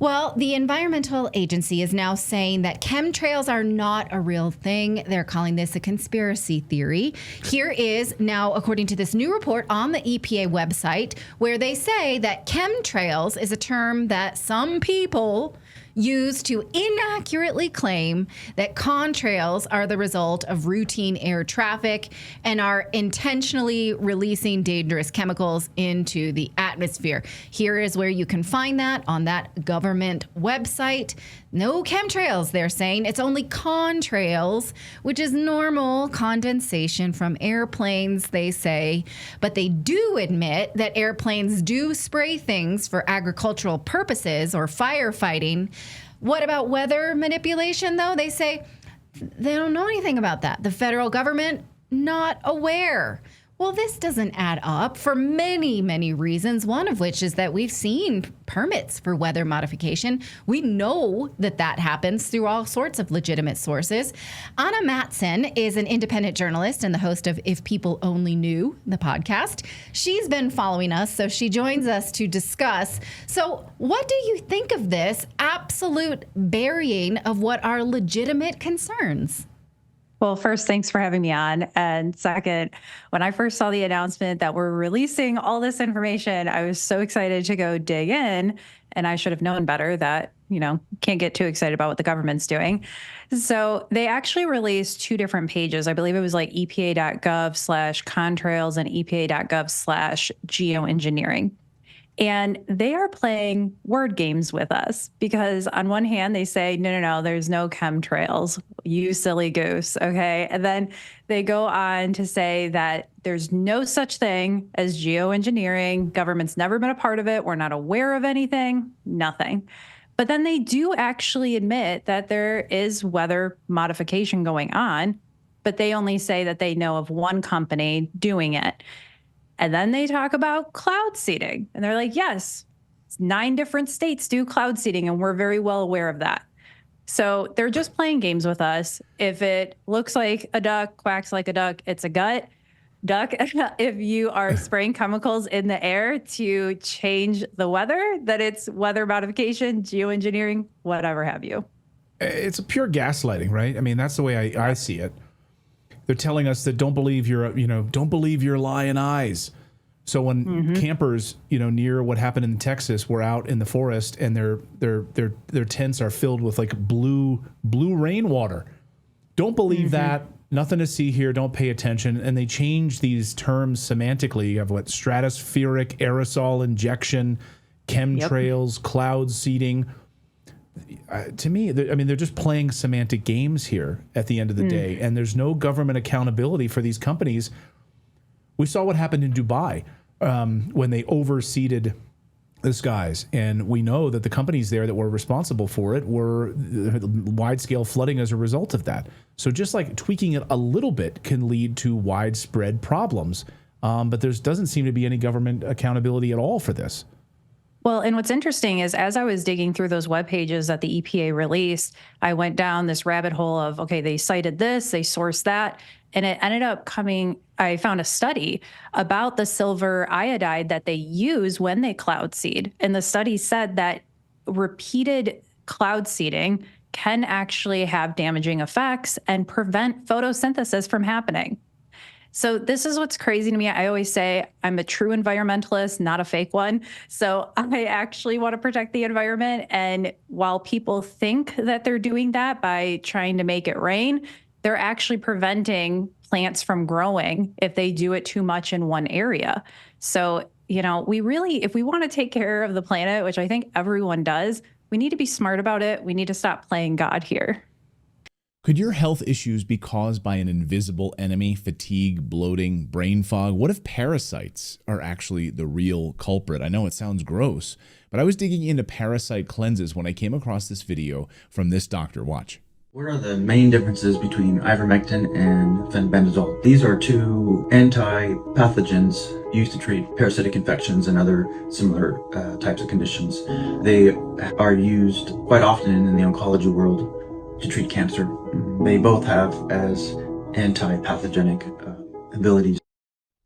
Well, the environmental agency is now saying that chemtrails are not a real thing. They're calling this a conspiracy theory. Here is now, according to this new report on the EPA website, where they say that chemtrails is a term that some people use to inaccurately claim that contrails are the result of routine air traffic and are intentionally releasing dangerous chemicals into the atmosphere. Here is where you can find that on that government website. No chemtrails, they're saying. It's only contrails, which is normal condensation from airplanes, they say. But they do admit that airplanes do spray things for agricultural purposes or firefighting. What about weather manipulation, though? They say they don't know anything about that. The federal government, not aware. Well, this doesn't add up for many, many reasons, one of which is that we've seen permits for weather modification. We know that that happens through all sorts of legitimate sources. Anna Matson is an independent journalist and the host of If People Only Knew, the podcast. She's been following us, so she joins us to discuss. So what do you think of this absolute burying of what are legitimate concerns? Well, first, thanks for having me on. And second, when I first saw the announcement that we're releasing all this information, I was so excited to go dig in. And I should have known better that, can't get too excited about what the government's doing. So they actually released two different pages. I believe it was like epa.gov/contrails and epa.gov/geoengineering. And they are playing word games with us because on one hand, they say, no, there's no chemtrails, you silly goose, okay? And then they go on to say that there's no such thing as geoengineering. Government's never been a part of it. We're not aware of anything, nothing. But then they do actually admit that there is weather modification going on, but they only say that they know of one company doing it. And then they talk about cloud seeding. And they're like, yes, 9 different states do cloud seeding, and we're very well aware of that. So they're just playing games with us. If it looks like a duck, quacks like a duck, it's a duck. If you are spraying chemicals in the air to change the weather, that it's weather modification, geoengineering, whatever have you. It's a pure gaslighting, right? I mean, that's the way I see it. They're telling us that don't believe your lying eyes. So when campers, near what happened in Texas, were out in the forest and their tents are filled with like blue rainwater. Don't believe that. Nothing to see here. Don't pay attention. And they change these terms semantically. You have stratospheric aerosol injection, chemtrails, cloud seeding. To me, they're just playing semantic games here at the end of the day, and there's no government accountability for these companies. We saw what happened in Dubai when they overseeded the skies, and we know that the companies there that were responsible for it were wide-scale flooding as a result of that. So just like tweaking it a little bit can lead to widespread problems, but there doesn't seem to be any government accountability at all for this. Well, and what's interesting is as I was digging through those web pages that the EPA released, I went down this rabbit hole of, okay, they cited this, they sourced that, and it ended up I found a study about the silver iodide that they use when they cloud seed. And the study said that repeated cloud seeding can actually have damaging effects and prevent photosynthesis from happening. So this is what's crazy to me. I always say I'm a true environmentalist, not a fake one. So I actually want to protect the environment. And while people think that they're doing that by trying to make it rain, they're actually preventing plants from growing if they do it too much in one area. So, if we want to take care of the planet, which I think everyone does, we need to be smart about it. We need to stop playing God here. Could your health issues be caused by an invisible enemy, fatigue, bloating, brain fog? What if parasites are actually the real culprit? I know it sounds gross, but I was digging into parasite cleanses when I came across this video from this doctor. Watch. What are the main differences between ivermectin and fenbendazole? These are two anti-pathogens used to treat parasitic infections and other similar types of conditions. They are used quite often in the oncology world to treat cancer. They both have as anti-pathogenic abilities.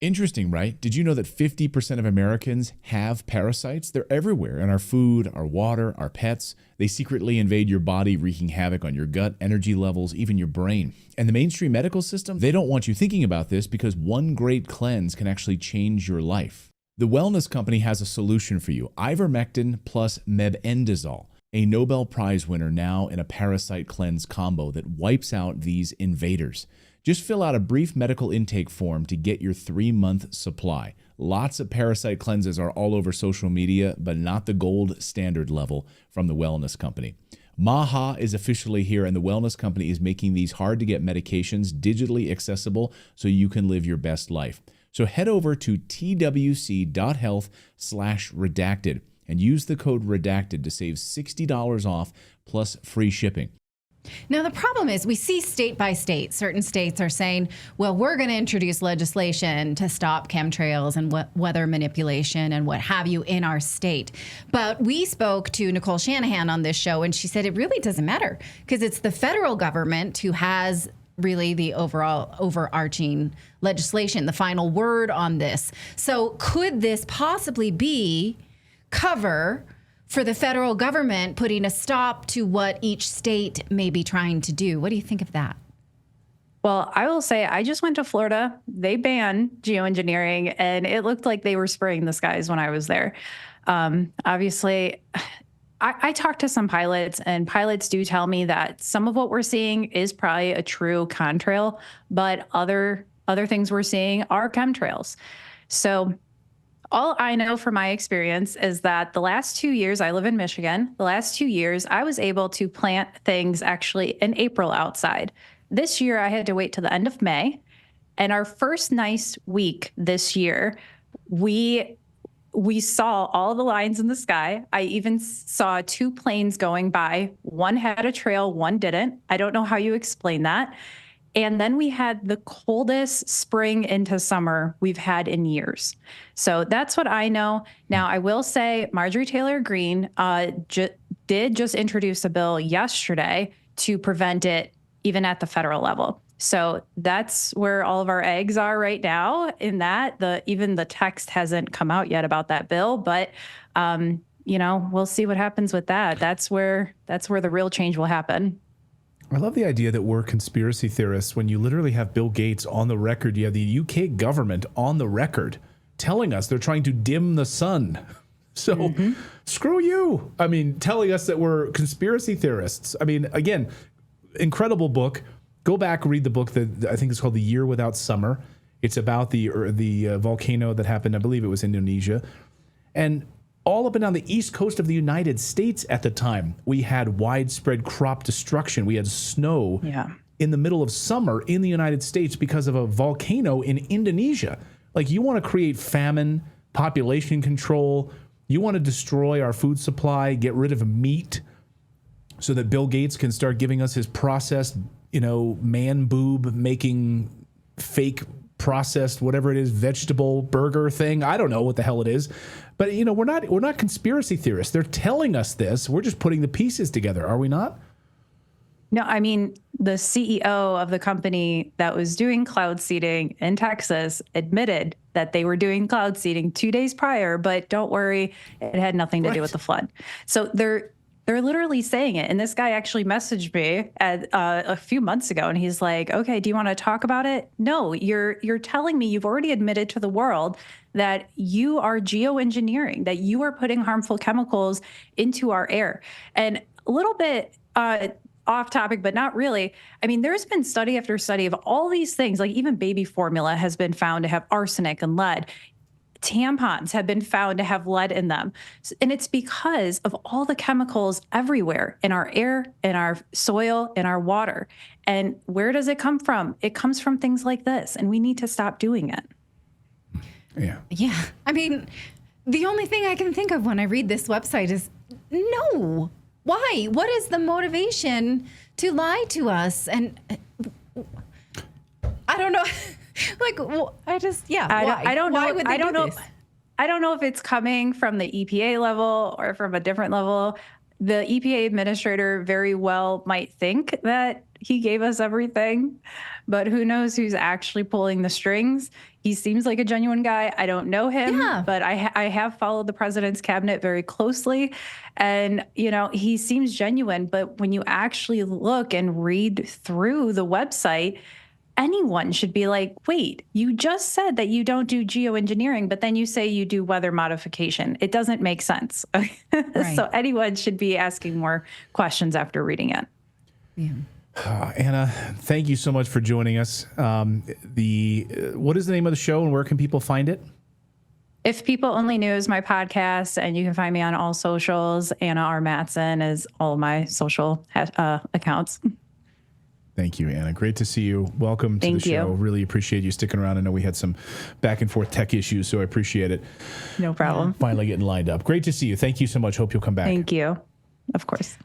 Interesting, right? Did you know that 50% of Americans have parasites? They're everywhere in our food, our water, our pets. They secretly invade your body, wreaking havoc on your gut, energy levels, even your brain. And the mainstream medical system, they don't want you thinking about this because one great cleanse can actually change your life. The Wellness Company has a solution for you. Ivermectin plus mebendazole, a Nobel Prize winner now in a parasite cleanse combo that wipes out these invaders. Just fill out a brief medical intake form to get your 3-month supply. Lots of parasite cleanses are all over social media, but not the gold standard level from the Wellness Company. MAHA is officially here, and the Wellness Company is making these hard-to-get medications digitally accessible so you can live your best life. So head over to twc.health/redacted and use the code redacted to save $60 off plus free shipping. Now, the problem is we see state by state, certain states are saying, well, we're going to introduce legislation to stop chemtrails and weather manipulation and what have you in our state. But we spoke to Nicole Shanahan on this show, and she said it really doesn't matter because it's the federal government who has really the overarching legislation, the final word on this. So could this possibly be cover for the federal government putting a stop to what each state may be trying to do? What do you think of that? Well, I will say I just went to Florida. They banned geoengineering, and it looked like they were spraying the skies when I was there. Obviously, I talked to some pilots, and pilots do tell me that some of what we're seeing is probably a true contrail, but other things we're seeing are chemtrails. So all I know from my experience is that the last 2 years, I live in Michigan, the last 2 years, I was able to plant things actually in April outside. This year, I had to wait till the end of May. And our first nice week this year, we saw all the lines in the sky. I even saw 2 planes going by. One had a trail, one didn't. I don't know how you explain that. And then we had the coldest spring into summer we've had in years. So that's what I know. Now, I will say Marjorie Taylor Greene did just introduce a bill yesterday to prevent it even at the federal level. So that's where all of our eggs are right now in that. Even the text hasn't come out yet about that bill, but we'll see what happens with that. That's where the real change will happen. I love the idea that we're conspiracy theorists when you literally have Bill Gates on the record. You have the UK government on the record telling us they're trying to dim the sun. So screw you. I mean, telling us that we're conspiracy theorists. I mean, again, incredible book. Go back, read the book that I think is called The Year Without Summer. It's about the volcano that happened, I believe it was Indonesia. And all up and down the east coast of the United States at the time, we had widespread crop destruction. We had snow in the middle of summer in the United States because of a volcano in Indonesia. Like, you want to create famine, population control. You want to destroy our food supply, get rid of meat so that Bill Gates can start giving us his processed, man boob making fake processed, whatever it is, vegetable burger thing. I don't know what the hell it is. But, we're not conspiracy theorists. They're telling us this. We're just putting the pieces together. Are we not? No, I mean, the CEO of the company that was doing cloud seeding in Texas admitted that they were doing cloud seeding 2 days prior, but don't worry, it had nothing to do with the flood. So they're literally saying it. And this guy actually messaged me a few months ago, and he's like, okay, do you want to talk about it? No, you're telling me you've already admitted to the world that you are geoengineering, that you are putting harmful chemicals into our air. And a little bit off topic, but not really. I mean, there's been study after study of all these things, like even baby formula has been found to have arsenic and lead. Tampons have been found to have lead in them. And it's because of all the chemicals everywhere in our air, in our soil, in our water. And where does it come from? It comes from things like this, and we need to stop doing it. Yeah. I mean, the only thing I can think of when I read this website is no. Why? What is the motivation to lie to us? And I don't know. I don't know. I don't know. I don't know if it's coming from the EPA level or from a different level. The EPA administrator very well might think that he gave us everything, but who knows who's actually pulling the strings. he seems like a genuine guy. I don't know him, Yeah. but I have followed the president's cabinet very closely. And, he seems genuine. But when you actually look and read through the website, anyone should be like, wait, you just said that you don't do geoengineering, but then you say you do weather modification. It doesn't make sense. Right. So anyone should be asking more questions after reading it. Yeah. Anna, thank you so much for joining us. What is the name of the show and where can people find it? If People Only Knew is my podcast, and you can find me on all socials. Anna R. Matson is all of my social accounts. Thank you, Anna. Great to see you. Welcome to Thank the show. you. Really appreciate you sticking around. I know we had some back and forth tech issues, so I appreciate it. No problem. Finally getting lined up. Great to see you. Thank you so much. Hope you'll come back. Thank you. Of course.